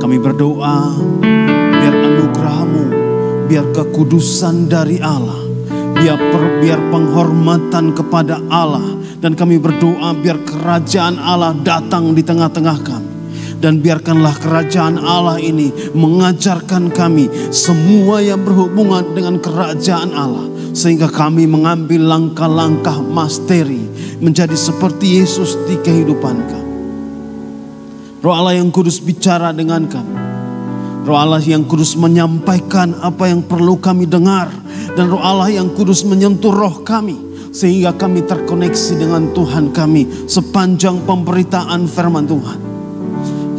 Kami berdoa, biar anugerah-Mu, biar kekudusan dari Allah, biar penghormatan kepada Allah. Dan kami berdoa biar kerajaan Allah datang di tengah-tengah kami. Dan biarkanlah kerajaan Allah ini mengajarkan kami semua yang berhubungan dengan kerajaan Allah. Sehingga kami mengambil langkah-langkah masteri menjadi seperti Yesus di kehidupan kami. Roh Allah yang kudus bicara dengan kami. Roh Allah yang kudus menyampaikan apa yang perlu kami dengar. Dan Roh Allah yang kudus menyentuh roh kami. Sehingga kami terkoneksi dengan Tuhan kami sepanjang pemberitaan firman Tuhan.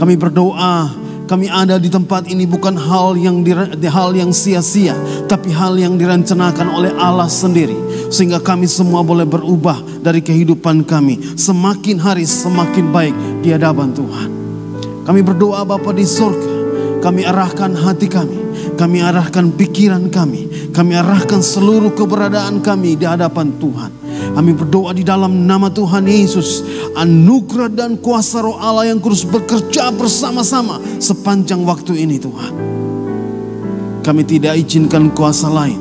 Kami berdoa, kami ada di tempat ini bukan hal yang sia-sia, tapi hal yang direncanakan oleh Allah sendiri. Sehingga kami semua boleh berubah dari kehidupan kami. Semakin hari semakin baik di hadapan Tuhan. Kami berdoa Bapa di surga, kami arahkan hati kami arahkan pikiran kami arahkan seluruh keberadaan kami di hadapan Tuhan. Kami berdoa di dalam nama Tuhan Yesus, anugerah dan kuasa Roh Allah yang kudus bekerja bersama-sama sepanjang waktu ini Tuhan. Kami tidak izinkan kuasa lain.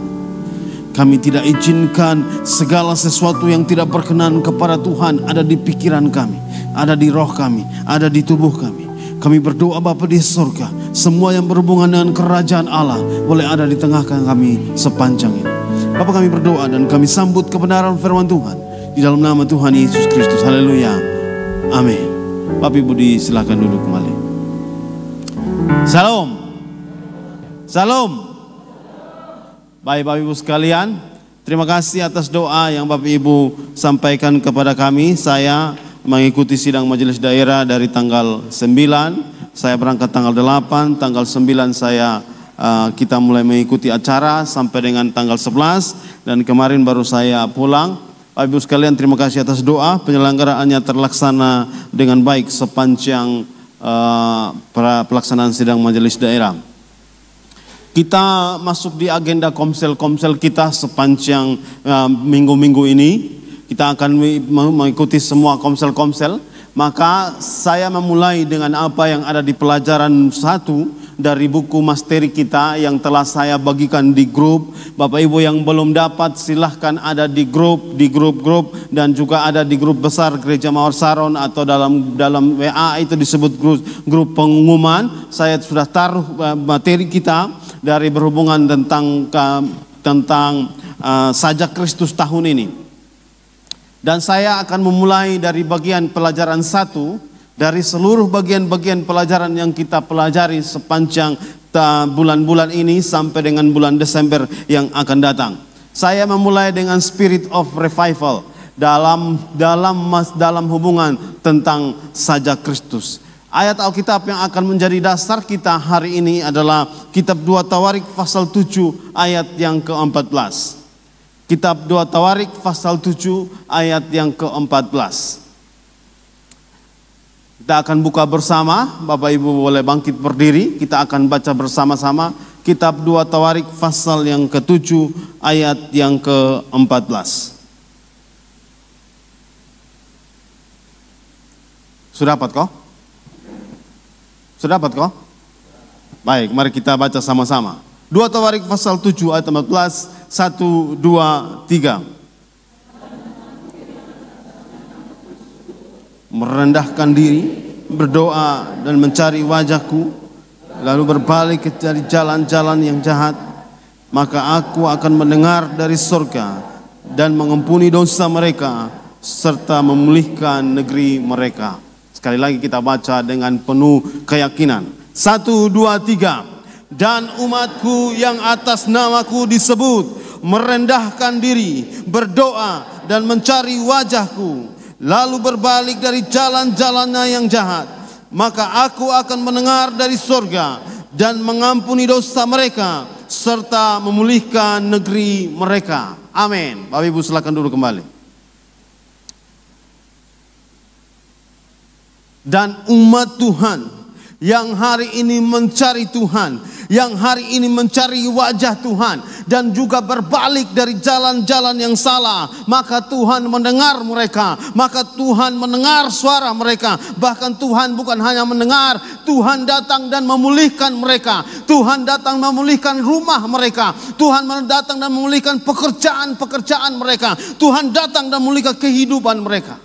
Kami tidak izinkan segala sesuatu yang tidak berkenan kepada Tuhan ada di pikiran kami, ada di roh kami, ada di tubuh kami. Kami berdoa Bapa di surga, semua yang berhubungan dengan kerajaan Allah boleh ada di tengah kami sepanjang ini. Bapa, kami berdoa dan kami sambut kebenaran firman Tuhan di dalam nama Tuhan Yesus Kristus. Haleluya. Amin. Bapak Ibu silakan duduk kembali. Salam. Salam. Baik Bapak Ibu sekalian, terima kasih atas doa yang Bapak Ibu sampaikan kepada kami. Saya mengikuti sidang majelis daerah dari tanggal 9, saya berangkat tanggal 8, tanggal 9 kita mulai mengikuti acara sampai dengan tanggal 11 dan kemarin baru saya pulang. Bapak Ibu sekalian, terima kasih atas doa. Penyelenggaraannya terlaksana dengan baik sepanjang pelaksanaan sidang majelis daerah. Kita masuk di agenda komsel-komsel kita sepanjang minggu-minggu ini. Kita akan mengikuti semua komsel-komsel. Maka saya memulai dengan apa yang ada di pelajaran 1 dari buku masteri kita yang telah saya bagikan di grup. Bapak Ibu yang belum dapat silahkan ada di grup dan juga ada di grup besar Gereja Mawar Saron atau dalam WA itu disebut grup pengumuman. Saya sudah taruh materi kita dari berhubungan tentang sajak Kristus tahun ini. Dan saya akan memulai dari bagian pelajaran 1 dari seluruh bagian-bagian pelajaran yang kita pelajari sepanjang bulan-bulan ini sampai dengan bulan Desember yang akan datang. Saya memulai dengan spirit of revival dalam hubungan tentang sajak Kristus. Ayat Alkitab yang akan menjadi dasar kita hari ini adalah kitab 2 Tawarik pasal 7 ayat yang ke-14. Kitab 2 Tawarik pasal 7 ayat yang ke-14. Kita akan buka bersama, Bapak Ibu boleh bangkit berdiri, kita akan baca bersama-sama kitab 2 Tawarik pasal yang ke-7 ayat yang ke-14. Sudah dapat kok? Sudah dapat kok? Baik, mari kita baca sama-sama. 2 Tawarik pasal 7 ayat 14. 1, 2, 3. Merendahkan diri, berdoa dan mencari wajahku, lalu berbalik dari jalan-jalan yang jahat, maka aku akan mendengar dari surga dan mengampuni dosa mereka serta memulihkan negeri mereka. Sekali lagi kita baca dengan penuh keyakinan. 1, 2, 3. Dan umatku yang atas namaku disebut merendahkan diri, berdoa dan mencari wajahku, lalu berbalik dari jalan-jalannya yang jahat, maka aku akan mendengar dari surga dan mengampuni dosa mereka serta memulihkan negeri mereka. Amin. Bapak Ibu silakan duduk kembali. Dan umat Tuhan yang hari ini mencari Tuhan, yang hari ini mencari wajah Tuhan dan juga berbalik dari jalan-jalan yang salah, maka Tuhan mendengar mereka, maka Tuhan mendengar suara mereka. Bahkan Tuhan bukan hanya mendengar, Tuhan datang dan memulihkan mereka. Tuhan datang memulihkan rumah mereka. Tuhan datang dan memulihkan pekerjaan-pekerjaan mereka. Tuhan datang dan memulihkan kehidupan mereka.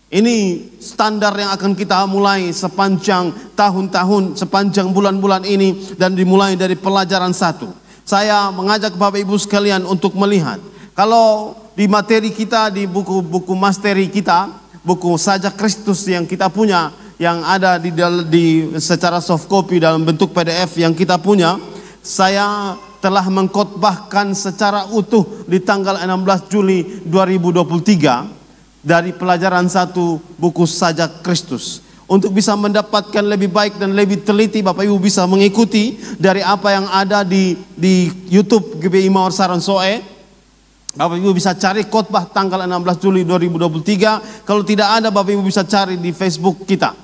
Ini standar yang akan kita mulai sepanjang tahun-tahun, sepanjang bulan-bulan ini, dan dimulai dari pelajaran 1. Saya mengajak Bapak Ibu sekalian untuk melihat, kalau di materi kita, di buku-buku masteri kita, buku Sajak Kristus yang kita punya, yang ada di secara soft copy dalam bentuk PDF yang kita punya, saya telah mengkhotbahkan secara utuh di tanggal 16 Juli 2023 dari pelajaran 1 buku Sajak Kristus. Untuk bisa mendapatkan lebih baik dan lebih teliti, Bapak Ibu bisa mengikuti dari apa yang ada di YouTube GBI Mawar Saron Soe. Bapak Ibu bisa cari khotbah tanggal 16 Juli 2023. Kalau tidak ada, Bapak Ibu bisa cari di Facebook kita.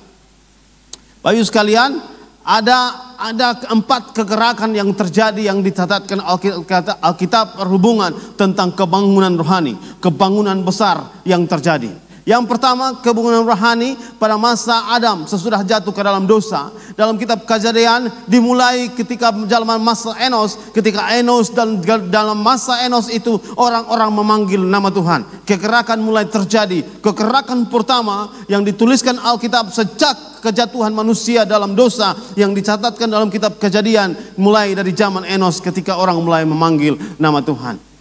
Bapak Ibu sekalian, ada 4 kegerakan yang terjadi yang dicatatkan Alkitab berhubungan tentang kebangunan rohani, kebangunan besar yang terjadi. Yang pertama, kebangunan rohani pada masa Adam sesudah jatuh ke dalam dosa. Dalam kitab Kejadian dimulai ketika zaman masa Enos, ketika Enos, dan dalam masa Enos itu orang-orang memanggil nama Tuhan. Kegerakan mulai terjadi. Kegerakan pertama yang dituliskan Alkitab sejak kejatuhan manusia dalam dosa yang dicatatkan dalam kitab Kejadian mulai dari zaman Enos ketika orang mulai memanggil nama Tuhan.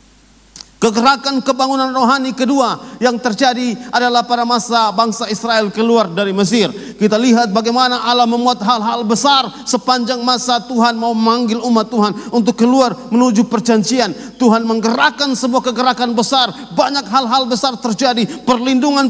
Kegerakan kebangunan rohani kedua yang terjadi adalah pada masa bangsa Israel keluar dari Mesir. Kita lihat bagaimana Allah memuat hal-hal besar sepanjang masa Tuhan mau memanggil umat Tuhan untuk keluar menuju perjanjian. Tuhan menggerakkan sebuah kegerakan besar. Banyak hal-hal besar terjadi. Perlindungan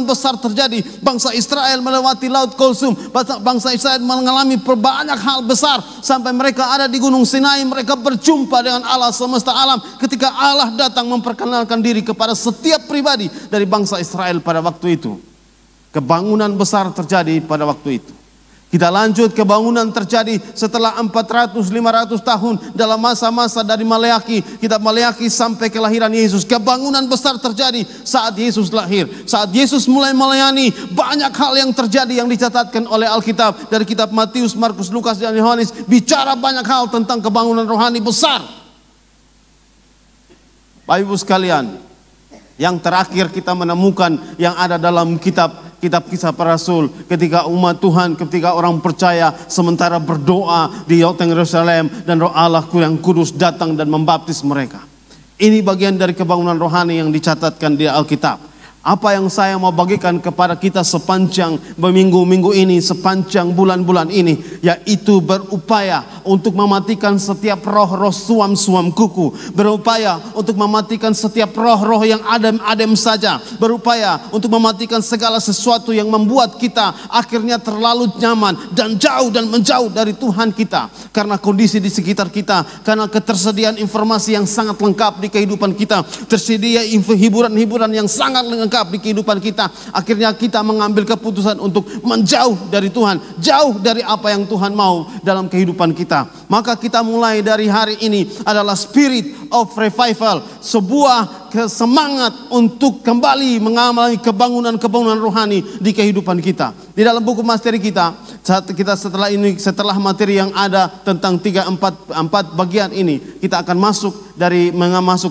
besar terjadi. Bangsa Israel melewati Laut Kulsum. Bangsa Israel mengalami banyak hal besar. Sampai mereka ada di Gunung Sinai. Mereka berjumpa dengan Allah semesta alam. Ketika Allah datang memperkenalkan diri kepada setiap pribadi dari bangsa Israel pada waktu itu. Kebangunan besar terjadi pada waktu itu. Kita lanjut, kebangunan terjadi setelah 400-500 tahun dalam masa-masa dari Maleaki, kitab Maleaki sampai kelahiran Yesus. Kebangunan besar terjadi saat Yesus lahir. Saat Yesus mulai melayani, banyak hal yang terjadi yang dicatatkan oleh Alkitab. Dari kitab Matius, Markus, Lukas, dan Yohanes bicara banyak hal tentang kebangunan rohani besar. Bapak Ibu sekalian, yang terakhir kita menemukan yang ada dalam kitab Kisah Para Rasul, ketika umat Tuhan, ketika orang percaya sementara berdoa di Loteng Yerusalem, dan Roh Allah yang kudus datang dan membaptis mereka. Ini bagian dari kebangunan rohani yang dicatatkan di Alkitab. Apa yang saya mau bagikan kepada kita sepanjang minggu-minggu ini, sepanjang bulan-bulan ini, yaitu berupaya untuk mematikan setiap roh-roh suam-suam kuku, berupaya untuk mematikan setiap roh-roh yang adem-adem saja, berupaya untuk mematikan segala sesuatu yang membuat kita akhirnya terlalu nyaman dan menjauh dari Tuhan kita, karena kondisi di sekitar kita, karena ketersediaan informasi yang sangat lengkap di kehidupan kita, tersedia hiburan-hiburan yang sangat lengkap di kehidupan kita. Akhirnya kita mengambil keputusan untuk menjauh dari Tuhan, jauh dari apa yang Tuhan mau dalam kehidupan kita. Maka kita mulai dari hari ini adalah spirit of revival, sebuah semangat untuk kembali mengalami kebangunan rohani di kehidupan kita. Di dalam buku masteri kita setelah materi yang ada tentang 4 bagian ini, kita akan masuk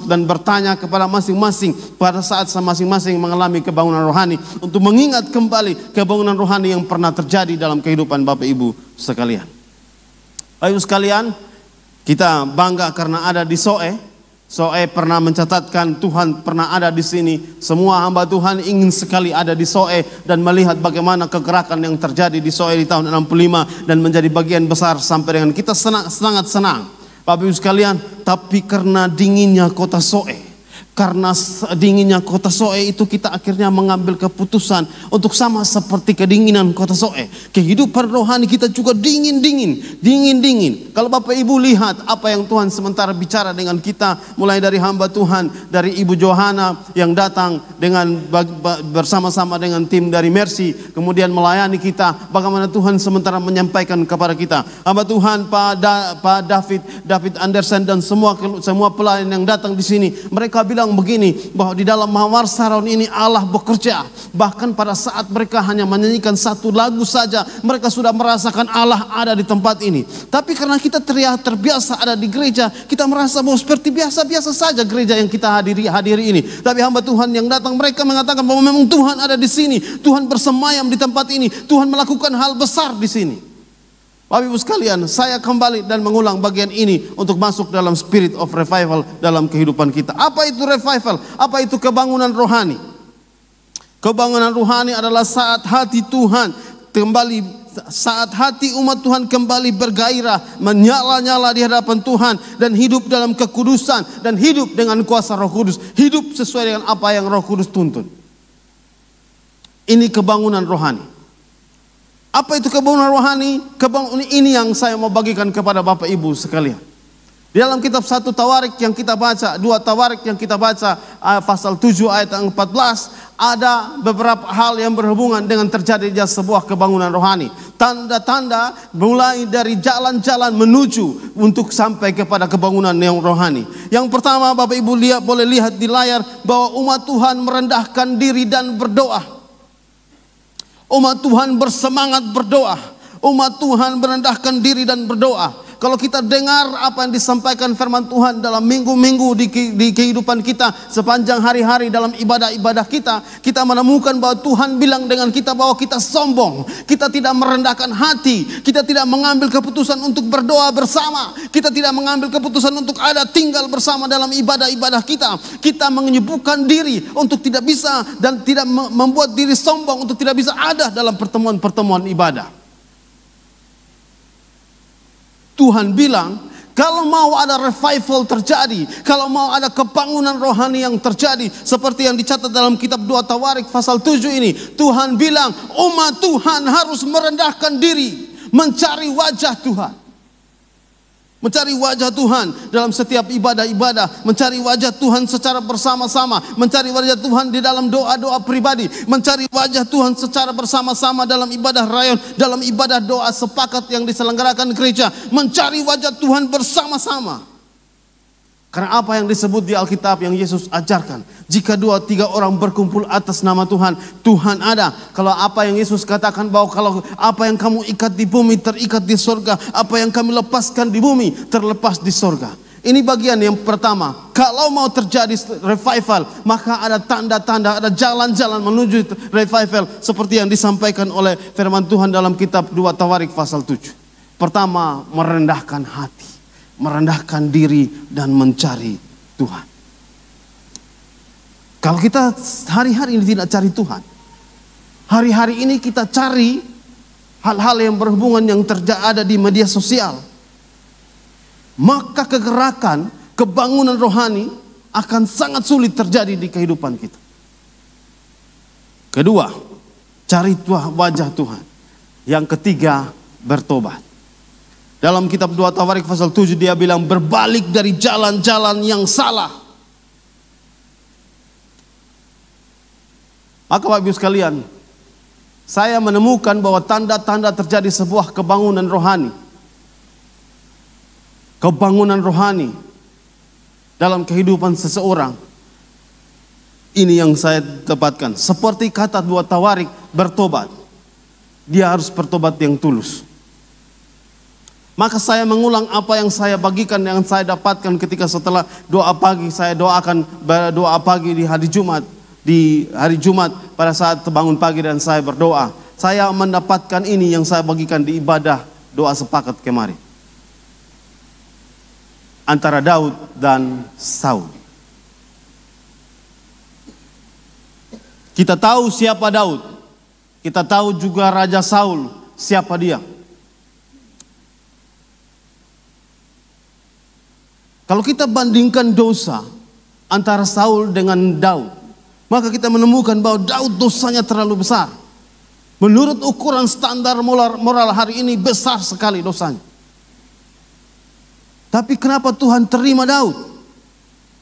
dan bertanya kepada masing-masing pada saat masing-masing mengalami kebangunan rohani, untuk mengingat kembali kebangunan rohani yang pernah terjadi dalam kehidupan Bapak Ibu sekalian. Bapak Ibu sekalian, kita bangga karena ada di Soe. Soe pernah mencatatkan Tuhan pernah ada di sini. Semua hamba Tuhan ingin sekali ada di Soe dan melihat bagaimana kegerakan yang terjadi di Soe di tahun 65 dan menjadi bagian besar sampai dengan kita sangat senang. Bapak Ibu sekalian, tapi karena dinginnya kota Soe, karena dinginnya kota Soe itu kita akhirnya mengambil keputusan untuk sama seperti kedinginan kota Soe. Kehidupan rohani kita juga dingin. Kalau Bapak Ibu lihat apa yang Tuhan sementara bicara dengan kita, mulai dari hamba Tuhan, dari Ibu Johana yang datang dengan bersama-sama dengan tim dari Mercy, kemudian melayani kita, bagaimana Tuhan sementara menyampaikan kepada kita. Hamba Tuhan Pak David Anderson dan semua pelayan yang datang di sini, mereka bilang begini, bahwa di dalam Mawar Saron ini Allah bekerja. Bahkan pada saat mereka hanya menyanyikan satu lagu saja, mereka sudah merasakan Allah ada di tempat ini. Tapi karena kita terbiasa ada di gereja, kita merasa bahwa seperti biasa-biasa saja gereja yang kita hadiri ini. Tapi hamba Tuhan yang datang, mereka mengatakan bahwa memang Tuhan ada di sini, Tuhan bersemayam di tempat ini, Tuhan melakukan hal besar di sini. Bapak Ibu sekalian, saya kembali dan mengulang bagian ini untuk masuk dalam spirit of revival dalam kehidupan kita. Apa itu revival? Apa itu kebangunan rohani? Kebangunan rohani adalah saat hati Tuhan kembali, saat hati umat Tuhan kembali bergairah, menyala-nyala di hadapan Tuhan, dan hidup dalam kekudusan, dan hidup dengan kuasa Roh Kudus, hidup sesuai dengan apa yang Roh Kudus tuntun. Ini kebangunan rohani. Apa itu kebangunan rohani? Kebangunan ini yang saya mau bagikan kepada Bapak Ibu sekalian. Di dalam kitab 1 Tawarik yang kita baca, 2 Tawarik yang kita baca, pasal 7 ayat 14, ada beberapa hal yang berhubungan dengan terjadinya sebuah kebangunan rohani. Tanda-tanda mulai dari jalan-jalan menuju untuk sampai kepada kebangunan yang rohani. Yang pertama, Bapak Ibu boleh lihat di layar bahwa umat Tuhan merendahkan diri dan berdoa. Umat Tuhan bersemangat berdoa. Umat Tuhan merendahkan diri dan berdoa. Kalau kita dengar apa yang disampaikan firman Tuhan dalam minggu-minggu di kehidupan kita, sepanjang hari-hari dalam ibadah-ibadah kita, kita menemukan bahwa Tuhan bilang dengan kita bahwa kita sombong, kita tidak merendahkan hati, kita tidak mengambil keputusan untuk berdoa bersama, kita tidak mengambil keputusan untuk ada tinggal bersama dalam ibadah-ibadah kita. Kita menyibukkan diri untuk tidak bisa dan tidak membuat diri sombong untuk tidak bisa ada dalam pertemuan-pertemuan ibadah. Tuhan bilang, kalau mau ada revival terjadi, kalau mau ada kebangunan rohani yang terjadi, seperti yang dicatat dalam kitab 2 Tawarik pasal 7 ini, Tuhan bilang, umat Tuhan harus merendahkan diri, mencari wajah Tuhan. Mencari wajah Tuhan dalam setiap ibadah-ibadah, mencari wajah Tuhan secara bersama-sama, mencari wajah Tuhan di dalam doa-doa pribadi, mencari wajah Tuhan secara bersama-sama dalam ibadah rayon, dalam ibadah doa sepakat yang diselenggarakan gereja, mencari wajah Tuhan bersama-sama. Karena apa yang disebut di Alkitab yang Yesus ajarkan, jika 2-3 orang berkumpul atas nama Tuhan, Tuhan ada. Kalau apa yang Yesus katakan bahwa kalau apa yang kamu ikat di bumi terikat di sorga, apa yang kami lepaskan di bumi terlepas di sorga. Ini bagian yang pertama. Kalau mau terjadi revival, maka ada tanda-tanda, ada jalan-jalan menuju revival seperti yang disampaikan oleh firman Tuhan dalam kitab 2 Tawarik pasal 7. Pertama, merendahkan hati, merendahkan diri dan mencari Tuhan. Kalau kita hari-hari ini tidak cari Tuhan, hari-hari ini kita cari hal-hal yang berhubungan yang ada di media sosial, maka kegerakan, kebangunan rohani akan sangat sulit terjadi di kehidupan kita. Kedua, cari wajah Tuhan. Yang ketiga, bertobat. Dalam kitab 2 Tawarik pasal 7 dia bilang berbalik dari jalan-jalan yang salah. Maka Bapak Ibu sekalian, saya menemukan bahwa tanda-tanda terjadi sebuah kebangunan rohani. Kebangunan rohani dalam kehidupan seseorang. Ini yang saya dapatkan. Seperti kata 2 Tawarik, bertobat. Dia harus bertobat yang tulus. Maka saya mengulang apa yang saya bagikan, yang saya dapatkan ketika setelah doa pagi. Saya doakan doa pagi di hari Jumat. Di hari Jumat pada saat bangun pagi dan saya berdoa. Saya mendapatkan ini yang saya bagikan di ibadah doa sepakat kemarin. Antara Daud dan Saul. Kita tahu siapa Daud. Kita tahu juga Raja Saul siapa dia. Kalau kita bandingkan dosa antara Saul dengan Daud, maka kita menemukan bahwa Daud dosanya terlalu besar. Menurut ukuran standar moral hari ini besar sekali dosanya. Tapi kenapa Tuhan terima Daud?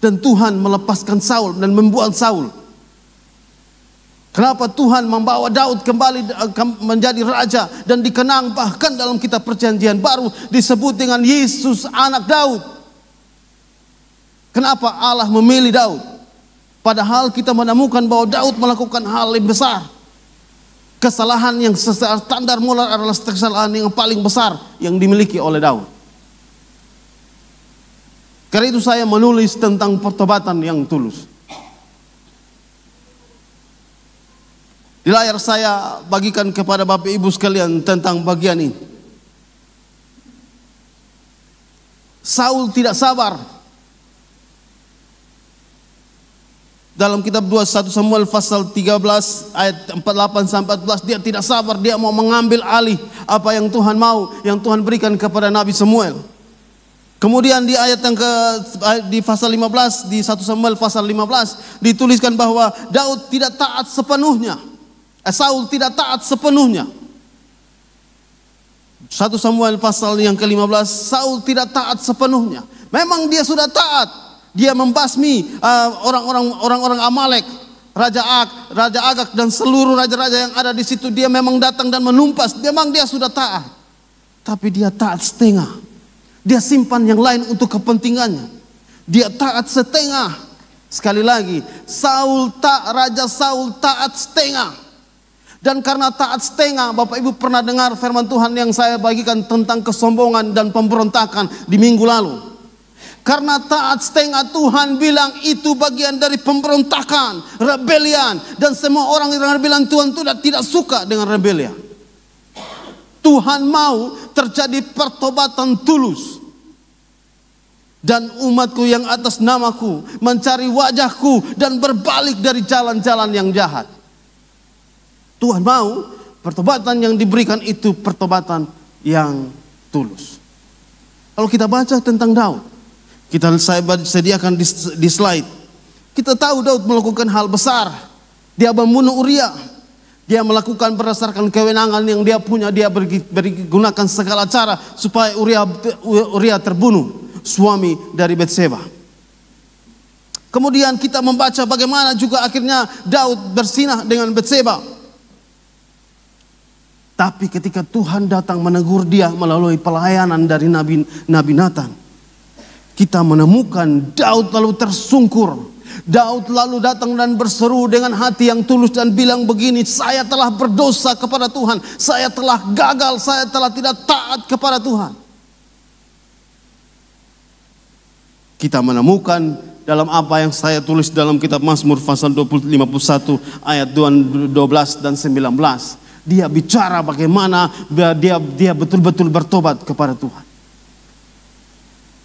Dan Tuhan melepaskan Saul dan membuat Saul. Kenapa Tuhan membawa Daud kembali menjadi raja dan dikenang bahkan dalam kitab Perjanjian Baru disebut dengan Yesus anak Daud? Kenapa Allah memilih Daud? Padahal kita menemukan bahwa Daud melakukan hal yang besar. Kesalahan yang secara standar moral adalah kesalahan yang paling besar yang dimiliki oleh Daud. Karena itu saya menulis tentang pertobatan yang tulus. Di layar saya bagikan kepada Bapak Ibu sekalian tentang bagian ini. Saul tidak sabar. Dalam kitab 1 Samuel pasal 13 ayat 48 sampai 14, dia tidak sabar, dia mau mengambil alih apa yang Tuhan mau, yang Tuhan berikan kepada Nabi Samuel. Kemudian di ayat yang di pasal 15, di 1 Samuel pasal 15 dituliskan bahwa Daud tidak taat sepenuhnya. Saul tidak taat sepenuhnya. 1 Samuel pasal yang ke-15, Saul tidak taat sepenuhnya. Memang dia sudah taat. Dia membasmi orang-orang Amalek, Raja Agag dan seluruh raja-raja yang ada di situ. Dia memang datang dan menumpas. Memang dia sudah taat. Tapi dia taat setengah. Dia simpan yang lain untuk kepentingannya. Dia taat setengah. Sekali lagi, Raja Saul taat setengah. Dan karena taat setengah, Bapak Ibu pernah dengar firman Tuhan yang saya bagikan tentang kesombongan dan pemberontakan di minggu lalu. Karena taat setengah, Tuhan bilang itu bagian dari pemberontakan, rebelian. Dan semua orang yang bilang Tuhan tidak suka dengan rebelian. Tuhan mau terjadi pertobatan tulus. Dan umatku yang atas namaku mencari wajahku dan berbalik dari jalan-jalan yang jahat. Tuhan mau pertobatan yang diberikan itu pertobatan yang tulus. Kalau kita baca tentang Daud, saya sediakan di slide. Kita tahu Daud melakukan hal besar. Dia membunuh Uria. Dia melakukan berdasarkan kewenangan yang dia punya. Dia gunakan segala cara supaya Uria terbunuh, suami dari Betseba. Kemudian kita membaca bagaimana juga akhirnya Daud bersinah dengan Betseba. Tapi ketika Tuhan datang menegur dia melalui pelayanan dari Nabi Nathan, kita menemukan Daud lalu tersungkur. Daud lalu datang dan berseru dengan hati yang tulus dan bilang begini, saya telah berdosa kepada Tuhan, saya telah gagal, saya telah tidak taat kepada Tuhan. Kita menemukan dalam apa yang saya tulis dalam kitab Mazmur pasal 51 ayat 12 dan 19. Dia bicara bagaimana dia betul-betul bertobat kepada Tuhan.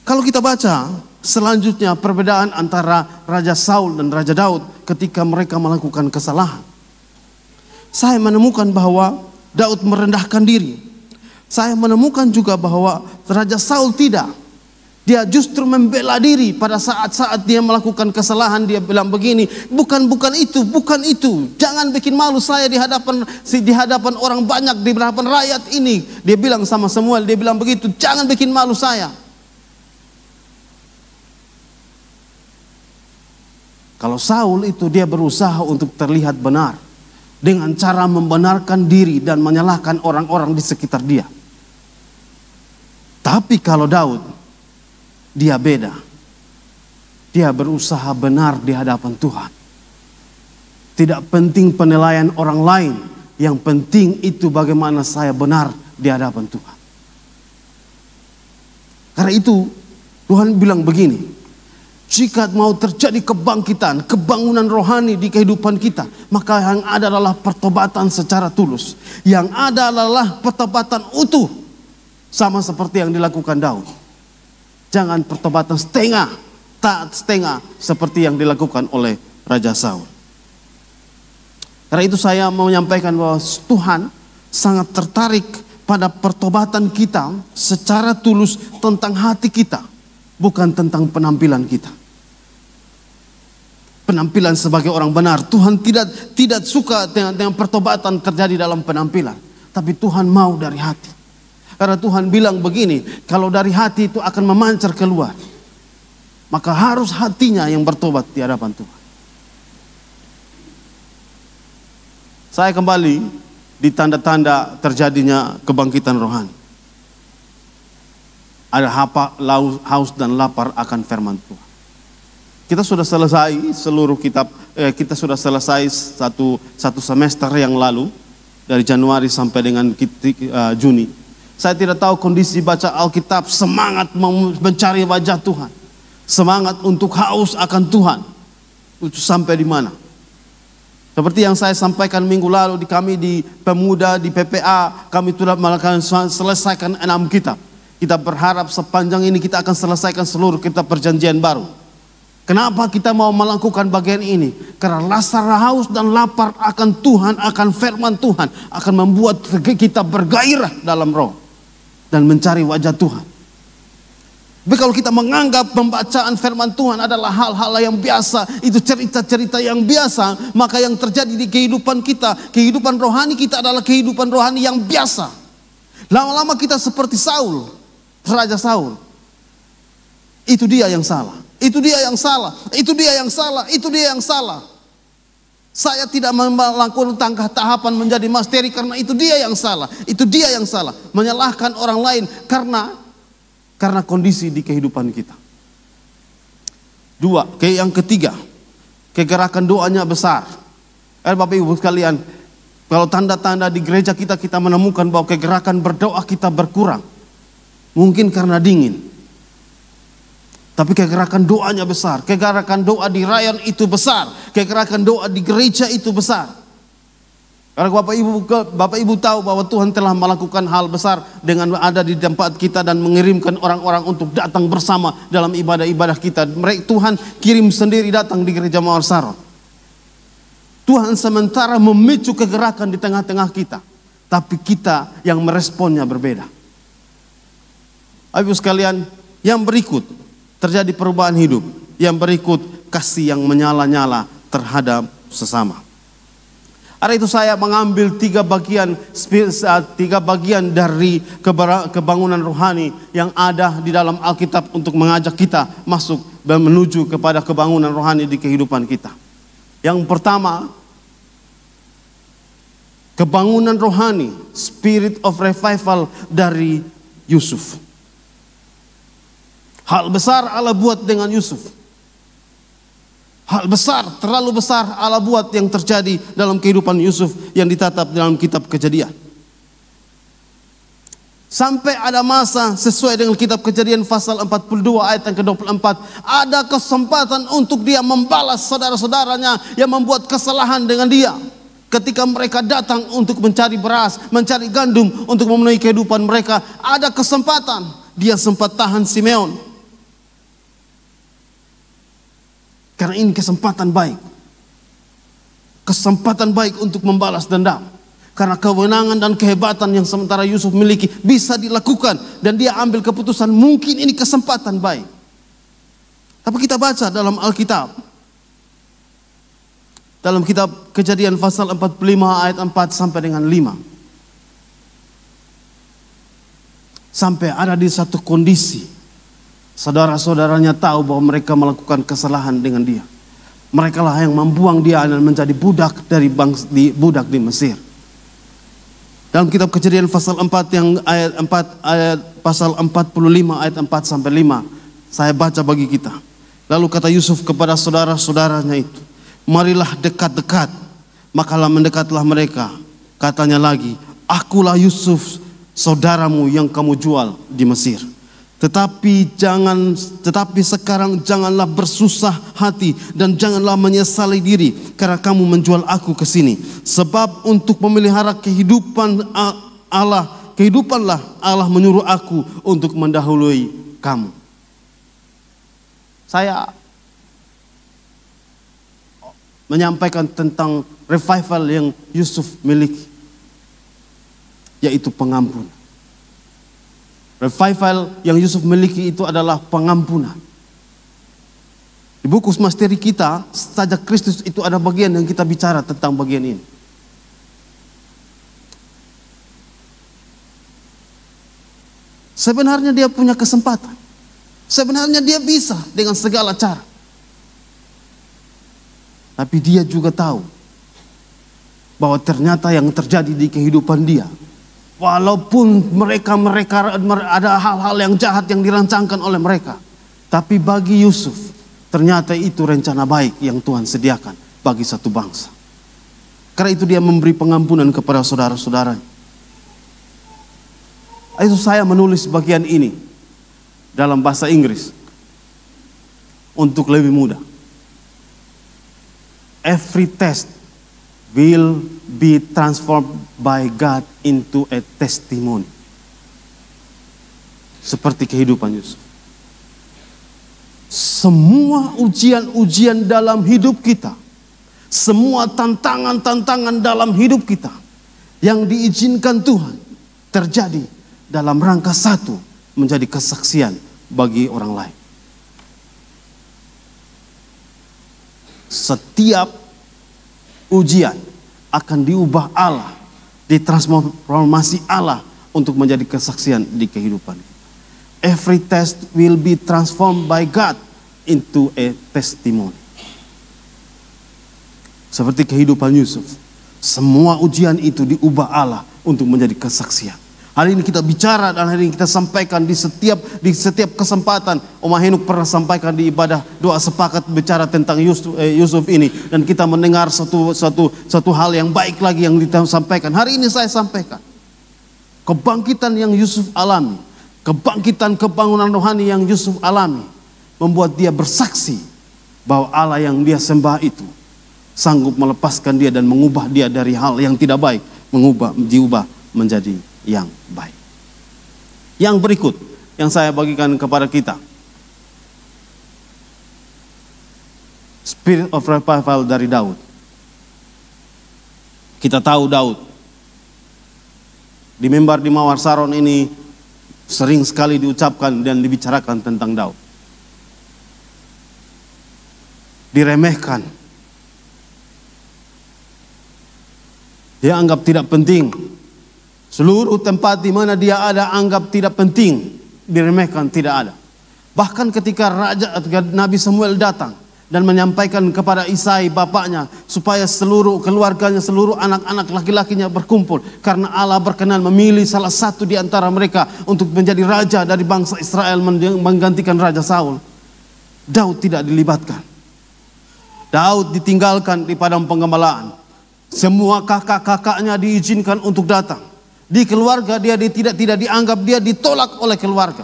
Kalau kita baca selanjutnya perbedaan antara Raja Saul dan Raja Daud ketika mereka melakukan kesalahan. Saya menemukan bahwa Daud merendahkan diri. Saya menemukan juga bahwa Raja Saul tidak. Dia justru membela diri pada saat-saat dia melakukan kesalahan. Dia bilang begini, bukan itu. Jangan bikin malu saya di hadapan orang banyak, di hadapan rakyat ini. Dia bilang sama Samuel, dia bilang begitu, jangan bikin malu saya. Kalau Saul itu dia berusaha untuk terlihat benar dengan cara membenarkan diri dan menyalahkan orang-orang di sekitar dia. Tapi kalau Daud, dia beda. Dia berusaha benar di hadapan Tuhan. Tidak penting penilaian orang lain, yang penting itu bagaimana saya benar di hadapan Tuhan. Karena itu Tuhan bilang begini, jika mau terjadi kebangkitan, kebangunan rohani di kehidupan kita, maka yang ada adalah pertobatan secara tulus. Yang ada adalah pertobatan utuh, sama seperti yang dilakukan Daud. Jangan pertobatan setengah, taat setengah, seperti yang dilakukan oleh Raja Saul. Karena itu saya mau menyampaikan bahwa Tuhan sangat tertarik pada pertobatan kita secara tulus tentang hati kita, bukan tentang penampilan kita. penampilan sebagai orang benar. Tuhan tidak suka dengan pertobatan terjadi dalam penampilan, tapi Tuhan mau dari hati. Karena Tuhan bilang begini, kalau dari hati itu akan memancar keluar, maka harus hatinya yang bertobat di hadapan Tuhan. Saya kembali di tanda-tanda terjadinya kebangkitan rohani. Ada haus dan lapar akan firman Tuhan. Kita sudah selesai seluruh kitab, kita sudah selesai satu semester yang lalu, dari Januari sampai dengan Juni. Saya tidak tahu kondisi baca Alkitab, semangat mencari wajah Tuhan, semangat untuk haus akan Tuhan, itu sampai di mana. Seperti yang saya sampaikan minggu lalu, kami di Pemuda, di PPA, kami sudah melakukan selesaikan 6 kitab. Kita berharap sepanjang ini kita akan selesaikan seluruh kitab perjanjian baru. Kenapa kita mau melakukan bagian ini? Karena rasa haus dan lapar akan Tuhan, akan firman Tuhan, akan membuat kita bergairah dalam roh dan mencari wajah Tuhan. Tapi kalau kita menganggap pembacaan firman Tuhan adalah hal-hal yang biasa, itu cerita-cerita yang biasa, maka yang terjadi di kehidupan kita, kehidupan rohani kita adalah kehidupan rohani yang biasa. Lama-lama kita seperti Saul, Raja Saul. Itu dia yang salah. Itu dia yang salah, itu dia yang salah, itu dia yang salah. Saya tidak melakukan tahapan menjadi masteri karena itu dia yang salah, itu dia yang salah. Menyalahkan orang lain karena kondisi di kehidupan kita. Yang ketiga, kegerakan doanya besar. Bapak Ibu sekalian, kalau tanda-tanda di gereja kita menemukan bahwa kegerakan berdoa kita berkurang, mungkin karena dingin. Tapi kegerakan doanya besar. Kegerakan doa di rayon itu besar. Kegerakan doa di gereja itu besar. Karena Bapak Ibu tahu bahwa Tuhan telah melakukan hal besar dengan ada di tempat kita dan mengirimkan orang-orang untuk datang bersama dalam ibadah-ibadah kita. Tuhan kirim sendiri datang di gereja Mawar Saron. Tuhan sementara memicu kegerakan di tengah-tengah kita, tapi kita yang meresponnya berbeda. Bapak Ibu sekalian, yang berikut terjadi perubahan hidup. Yang berikut, kasih yang menyala-nyala terhadap sesama. Karena itu saya mengambil tiga bagian dari kebangunan rohani yang ada di dalam Alkitab untuk mengajak kita masuk dan menuju kepada kebangunan rohani di kehidupan kita. Yang pertama, kebangunan rohani, spirit of revival dari Yusuf. Hal besar Allah buat dengan Yusuf. Hal besar, terlalu besar Allah buat yang terjadi dalam kehidupan Yusuf yang ditatap dalam kitab Kejadian. Sampai ada masa sesuai dengan kitab Kejadian pasal 42 ayat yang ke-24. Ada kesempatan untuk dia membalas saudara-saudaranya yang membuat kesalahan dengan dia. Ketika mereka datang untuk mencari beras, mencari gandum untuk memenuhi kehidupan mereka. Ada kesempatan, dia sempat tahan Simeon. Karena ini kesempatan baik. Kesempatan baik untuk membalas dendam. Karena kewenangan dan kehebatan yang sementara Yusuf miliki bisa dilakukan. Dan dia ambil keputusan, mungkin ini kesempatan baik. Tapi kita baca dalam Alkitab. Dalam kitab Kejadian pasal 45 ayat 4 sampai dengan 5. Sampai ada di satu kondisi. Saudara-saudaranya tahu bahwa mereka melakukan kesalahan dengan dia. Mereka lah yang membuang dia dan menjadi budak budak di Mesir. Dalam kitab Kejadian pasal 4 yang ayat pasal 45 ayat 4 sampai 5, saya baca bagi kita. Lalu kata Yusuf kepada saudara-saudaranya itu, marilah dekat-dekat. Makalah mendekatlah mereka. Katanya lagi, akulah Yusuf, saudaramu yang kamu jual di Mesir. Tetapi sekarang janganlah bersusah hati dan janganlah menyesali diri karena kamu menjual aku ke sini. Sebab untuk memelihara kehidupanlah Allah menyuruh aku untuk mendahului kamu. Saya menyampaikan tentang revival yang Yusuf miliki, yaitu pengampunan. Revival yang Yusuf miliki itu adalah pengampunan. Di buku misteri kita, sajak Kristus itu ada bagian yang kita bicara tentang bagian ini. Sebenarnya dia punya kesempatan. Sebenarnya dia bisa dengan segala cara. Tapi dia juga tahu bahwa ternyata yang terjadi di kehidupan dia, walaupun mereka ada hal-hal yang jahat yang dirancangkan oleh mereka, tapi bagi Yusuf ternyata itu rencana baik yang Tuhan sediakan bagi satu bangsa. Karena itu dia memberi pengampunan kepada saudara-saudaranya. Itu saya menulis bagian ini dalam bahasa Inggris untuk lebih mudah. Every test will be transformed by God into a testimony. Seperti kehidupan Yusuf. Semua ujian-ujian dalam hidup kita, semua tantangan-tantangan dalam hidup kita yang diizinkan Tuhan terjadi dalam rangka satu, menjadi kesaksian bagi orang lain. Setiap ujian akan diubah Allah, ditransformasi Allah untuk menjadi kesaksian di kehidupan. Every test will be transformed by God into a testimony. Seperti kehidupan Yusuf, semua ujian itu diubah Allah untuk menjadi kesaksian. Hari ini kita bicara dan hari ini kita sampaikan di setiap kesempatan. Oma Henuk pernah sampaikan di ibadah doa sepakat bicara tentang Yusuf ini, dan kita mendengar satu hal yang baik lagi yang disampaikan. Hari ini saya sampaikan kebangkitan yang Yusuf alami, kebangkitan kebangunan rohani yang Yusuf alami, membuat dia bersaksi bahwa Allah yang dia sembah itu sanggup melepaskan dia dan mengubah dia dari hal yang tidak baik, diubah menjadi yang baik. Yang berikut yang saya bagikan kepada kita, Spirit of Revival dari Daud. Kita tahu Daud di mimbar di Mawar Saron ini sering sekali diucapkan dan dibicarakan tentang Daud. Diremehkan, dia anggap tidak penting. Seluruh tempat di mana dia ada anggap tidak penting, diremehkan, tidak ada. Bahkan ketika Nabi Samuel datang dan menyampaikan kepada Isai bapaknya supaya seluruh keluarganya, seluruh anak-anak laki-lakinya berkumpul karena Allah berkenan memilih salah satu di antara mereka untuk menjadi raja dari bangsa Israel menggantikan Raja Saul. Daud tidak dilibatkan. Daud ditinggalkan di padang penggembalaan. Semua kakak-kakaknya diizinkan untuk datang. Di keluarga dia tidak dianggap, dia ditolak oleh keluarga.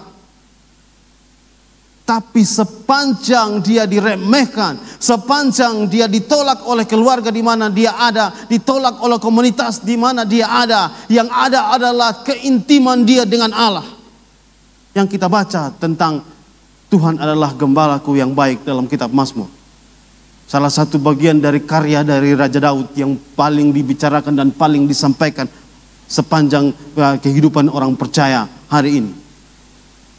Tapi sepanjang dia diremehkan, sepanjang dia ditolak oleh keluarga di mana dia ada, ditolak oleh komunitas di mana dia ada, yang ada adalah keintiman dia dengan Allah. Yang kita baca tentang Tuhan adalah gembalaku yang baik dalam kitab Mazmur. Salah satu bagian dari karya dari Raja Daud yang paling dibicarakan dan paling disampaikan sepanjang kehidupan orang percaya hari ini.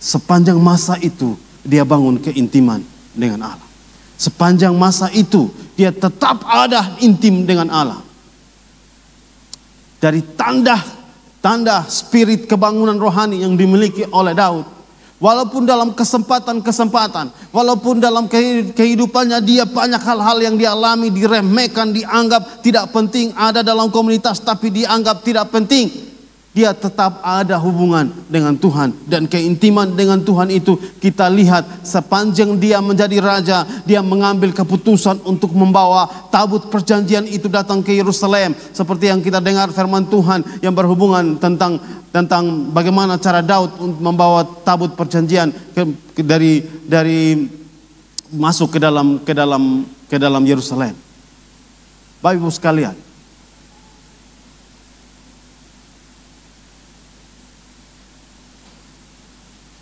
Sepanjang masa itu dia bangun keintiman dengan Allah. Sepanjang masa itu dia tetap ada intim dengan Allah. Dari tanda spirit kebangunan rohani yang dimiliki oleh Daud, walaupun dalam kesempatan-kesempatan, walaupun dalam kehidupannya dia banyak hal-hal yang dia alami, diremehkan, dianggap tidak penting, ada dalam komunitas tapi dianggap tidak penting, dia tetap ada hubungan dengan Tuhan. Dan keintiman dengan Tuhan itu kita lihat sepanjang dia menjadi raja, dia mengambil keputusan untuk membawa tabut perjanjian itu datang ke Yerusalem. Seperti yang kita dengar firman Tuhan yang berhubungan tentang bagaimana cara Daud membawa tabut perjanjian dari masuk ke dalam Yerusalem. Bapak Ibu sekalian,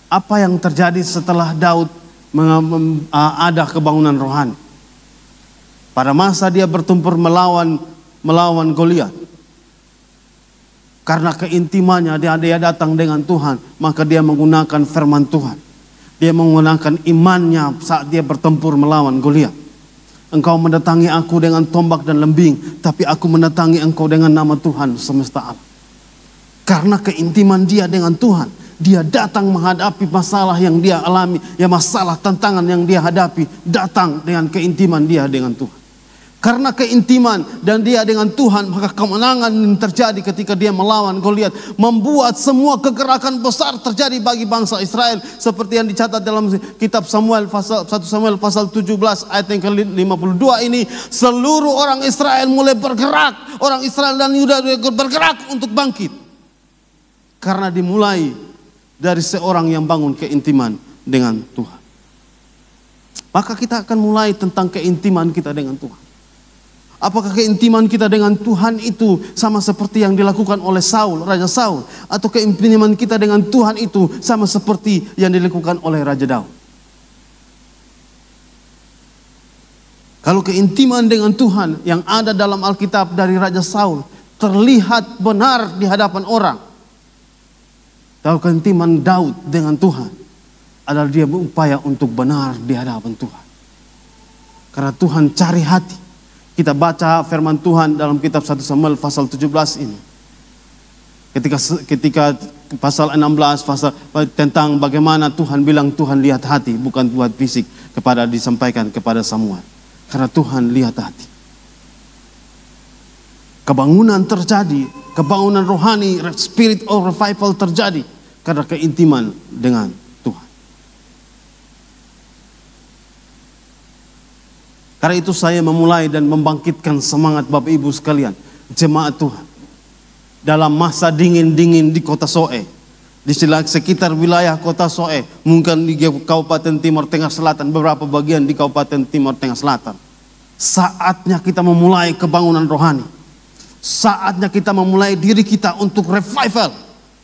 apa yang terjadi setelah Daud ada kebangunan rohani? Pada masa dia bertempur melawan Goliat, karena keintimannya dia datang dengan Tuhan, maka dia menggunakan firman Tuhan. Dia menggunakan imannya saat dia bertempur melawan Goliat. Engkau mendatangi aku dengan tombak dan lembing, tapi aku mendatangi engkau dengan nama Tuhan semesta alam. Karena keintiman dia dengan Tuhan, dia datang menghadapi masalah yang dia alami, ya masalah tantangan yang dia hadapi, datang dengan keintiman dia dengan Tuhan. Karena keintiman dan dia dengan Tuhan, maka kemenangan yang terjadi ketika dia melawan Goliat membuat semua kegerakan besar terjadi bagi bangsa Israel, seperti yang dicatat dalam kitab Samuel 1 Samuel pasal 17 ayat yang ke-52 ini. Seluruh orang Israel mulai bergerak, orang Israel dan Yuda bergerak untuk bangkit, karena dimulai dari seorang yang bangun keintiman dengan Tuhan. Maka kita akan mulai tentang keintiman kita dengan Tuhan. Apakah keintiman kita dengan Tuhan itu sama seperti yang dilakukan oleh Saul, Raja Saul? Atau keintiman kita dengan Tuhan itu sama seperti yang dilakukan oleh Raja Daud? Kalau keintiman dengan Tuhan yang ada dalam Alkitab dari Raja Saul terlihat benar di hadapan orang. Kalau keintiman Daud dengan Tuhan adalah dia berupaya untuk benar di hadapan Tuhan. Karena Tuhan cari hati. Kita baca firman Tuhan dalam kitab 1 Samuel pasal 17 ini. Ketika pasal 16 tentang bagaimana Tuhan bilang Tuhan lihat hati, bukan buat fisik, kepada disampaikan kepada Samuel. Karena Tuhan lihat hati. Kebangunan terjadi, kebangunan rohani, spirit of revival terjadi karena keintiman dengan Tuhan. Karena itu saya memulai dan membangkitkan semangat Bapak Ibu sekalian, jemaat Tuhan. Dalam masa dingin-dingin di kota Soe, di sekitar wilayah kota Soe, mungkin di Kabupaten Timur Tengah Selatan, beberapa bagian di Kabupaten Timur Tengah Selatan. Saatnya kita memulai kebangunan rohani. Saatnya kita memulai diri kita untuk revival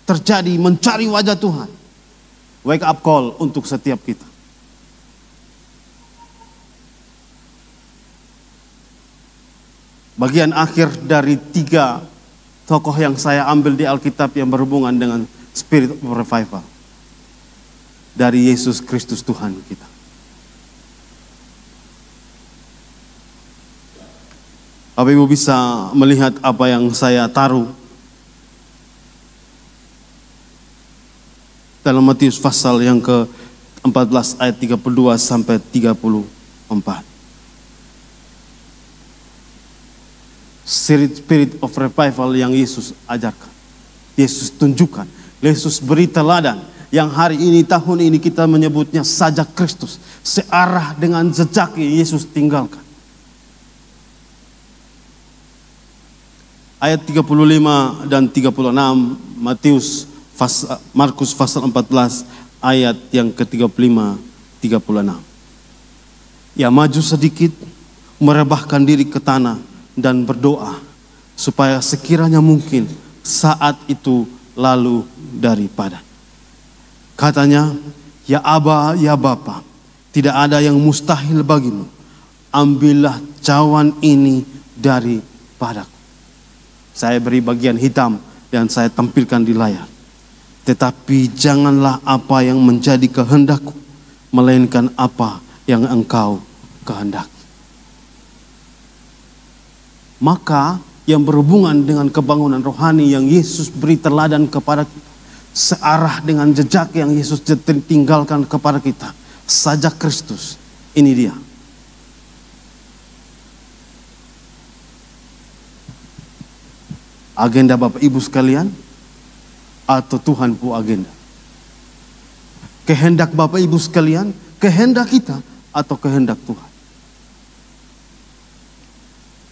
terjadi, mencari wajah Tuhan. Wake up call untuk setiap kita. Bagian akhir dari 3 tokoh yang saya ambil di Alkitab yang berhubungan dengan spirit of revival. Dari Yesus Kristus Tuhan kita. Bapak Ibu bisa melihat apa yang saya taruh dalam Matius pasal yang ke-14 ayat 32 sampai 34. Spirit of revival yang Yesus ajarkan, Yesus tunjukkan, Yesus beri teladan, yang hari ini, tahun ini kita menyebutnya sajak Kristus, searah dengan jejak yang Yesus tinggalkan. Ayat 35 dan 36 Markus pasal 14 ayat yang ke-35 36. Ia maju sedikit, merebahkan diri ke tanah dan berdoa supaya sekiranya mungkin saat itu lalu daripada. Katanya, ya Aba, ya Bapa, tidak ada yang mustahil bagimu. Ambillah cawan ini daripadaku. Saya beri bagian hitam dan saya tampilkan di layar. Tetapi janganlah apa yang menjadi kehendakku, melainkan apa yang engkau kehendaki. Maka yang berhubungan dengan kebangunan rohani yang Yesus beri teladan kepada kita, searah dengan jejak yang Yesus tinggalkan kepada kita, sajak Kristus, ini dia. Agenda Bapak Ibu sekalian atau Tuhan pu agenda? Kehendak Bapak Ibu sekalian, kehendak kita atau kehendak Tuhan?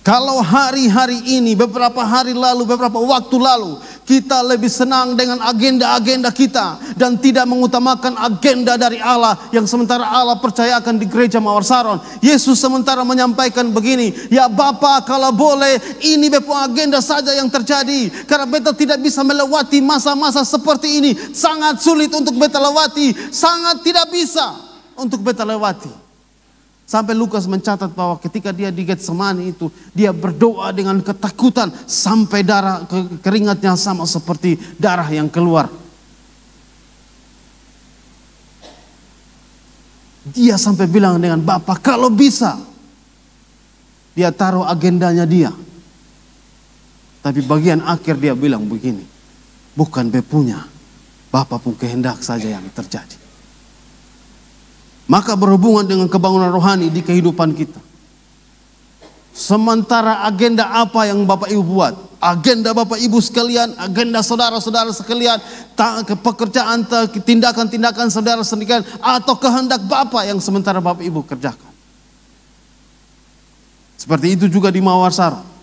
Kalau hari-hari ini, beberapa hari lalu, beberapa waktu lalu, kita lebih senang dengan agenda-agenda kita dan tidak mengutamakan agenda dari Allah yang sementara Allah percayakan di gereja Mawar Saron. Yesus sementara menyampaikan begini, ya Bapa, kalau boleh ini bepa agenda saja yang terjadi, karena beta tidak bisa melewati masa-masa seperti ini. Sangat sulit untuk beta lewati, sangat tidak bisa untuk beta lewati. Sampai Lukas mencatat bahwa ketika dia di Getsemani itu, dia berdoa dengan ketakutan sampai darah keringatnya sama seperti darah yang keluar. Dia sampai bilang dengan Bapak, kalau bisa. Dia taruh agendanya dia. Tapi bagian akhir dia bilang begini, bukan bepunya, Bapak pun kehendak saja yang terjadi. Maka berhubungan dengan kebangunan rohani di kehidupan kita. Sementara agenda apa yang Bapak Ibu buat, agenda Bapak Ibu sekalian, agenda saudara-saudara sekalian, pekerjaan, tindakan-tindakan saudara sekalian, atau kehendak Bapak yang sementara Bapak Ibu kerjakan. Seperti itu juga di Mawar Saron.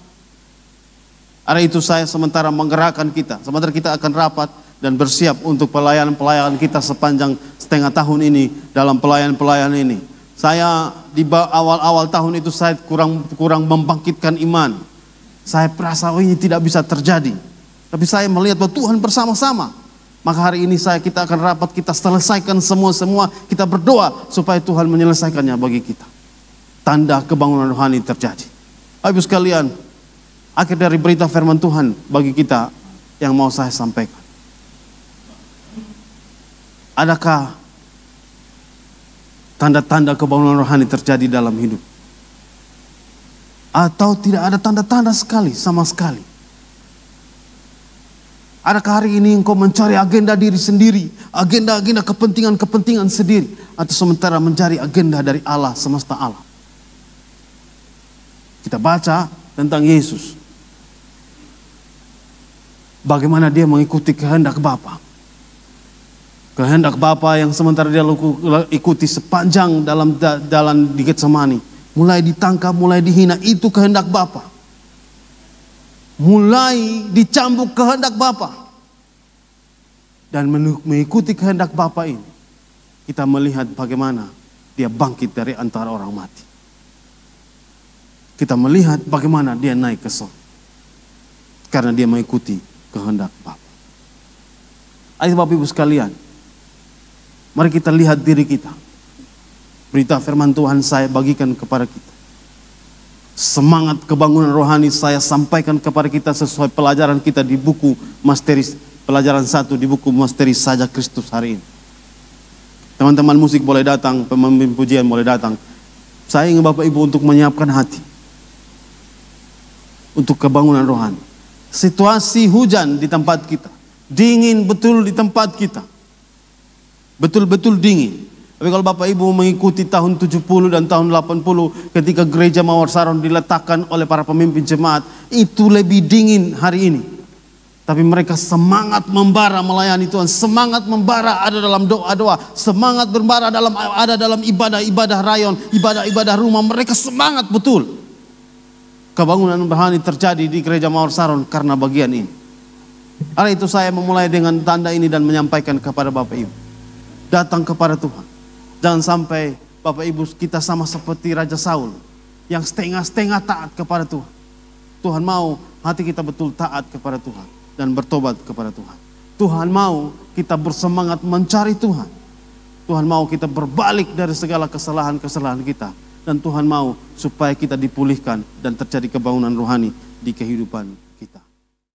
Hari itu saya sementara menggerakkan kita, sementara kita akan rapat dan bersiap untuk pelayanan-pelayanan kita sepanjang setengah tahun ini dalam pelayanan-pelayanan ini. Saya di awal-awal tahun itu saya kurang membangkitkan iman. Saya merasa ini tidak bisa terjadi. Tapi saya melihat bahwa Tuhan bersama-sama. Maka hari ini kita akan rapat, kita selesaikan semua, kita berdoa supaya Tuhan menyelesaikannya bagi kita. Tanda kebangunan rohani terjadi. Ibu sekalian, akhir dari berita firman Tuhan bagi kita yang mau saya sampaikan. Adakah tanda-tanda kebangunan rohani terjadi dalam hidup? Atau tidak ada tanda-tanda sama sekali? Adakah hari ini engkau mencari agenda diri sendiri, agenda-agenda kepentingan sendiri, atau sementara mencari agenda dari Allah, semesta Allah? Kita baca tentang Yesus. Bagaimana dia mengikuti kehendak Bapa. Kehendak Bapa yang sementara dia ikuti sepanjang dalam jalan di Getsemani. Mulai ditangkap, mulai dihina, itu kehendak Bapa. Mulai dicambuk kehendak Bapa. Dan mengikuti kehendak Bapa ini, kita melihat bagaimana dia bangkit dari antara orang mati. Kita melihat bagaimana dia naik ke surga. Karena dia mengikuti kehendak Bapa. Ayo Bapak Ibu sekalian, mari kita lihat diri kita. Berita firman Tuhan saya bagikan kepada kita. Semangat kebangunan rohani saya sampaikan kepada kita sesuai pelajaran kita di buku Masteri, pelajaran 1 di buku Masteri Saja Kristus hari ini. Teman-teman musik boleh datang, pemimpin pujian boleh datang. Saya ingin Bapak Ibu untuk menyiapkan hati untuk kebangunan rohani. Situasi hujan di tempat kita, dingin betul di tempat kita, betul-betul dingin. Tapi kalau Bapak Ibu mengikuti tahun 70 dan tahun 80 ketika gereja Mawar Saron diletakkan oleh para pemimpin jemaat, itu lebih dingin hari ini. Tapi mereka semangat membara melayani Tuhan, semangat membara ada dalam doa-doa, semangat membara ada dalam ibadah-ibadah rayon, ibadah-ibadah rumah, mereka semangat betul. Kebangunan rohani terjadi di gereja Mawar Saron karena bagian ini. Hari itu saya memulai dengan tanda ini dan menyampaikan kepada Bapak Ibu. Datang kepada Tuhan. Jangan sampai Bapak Ibu kita sama seperti Raja Saul yang setengah-setengah taat kepada Tuhan. Tuhan mau hati kita betul taat kepada Tuhan dan bertobat kepada Tuhan. Tuhan mau kita bersemangat mencari Tuhan. Tuhan mau kita berbalik dari segala kesalahan-kesalahan kita. Dan Tuhan mau supaya kita dipulihkan dan terjadi kebangunan rohani di kehidupan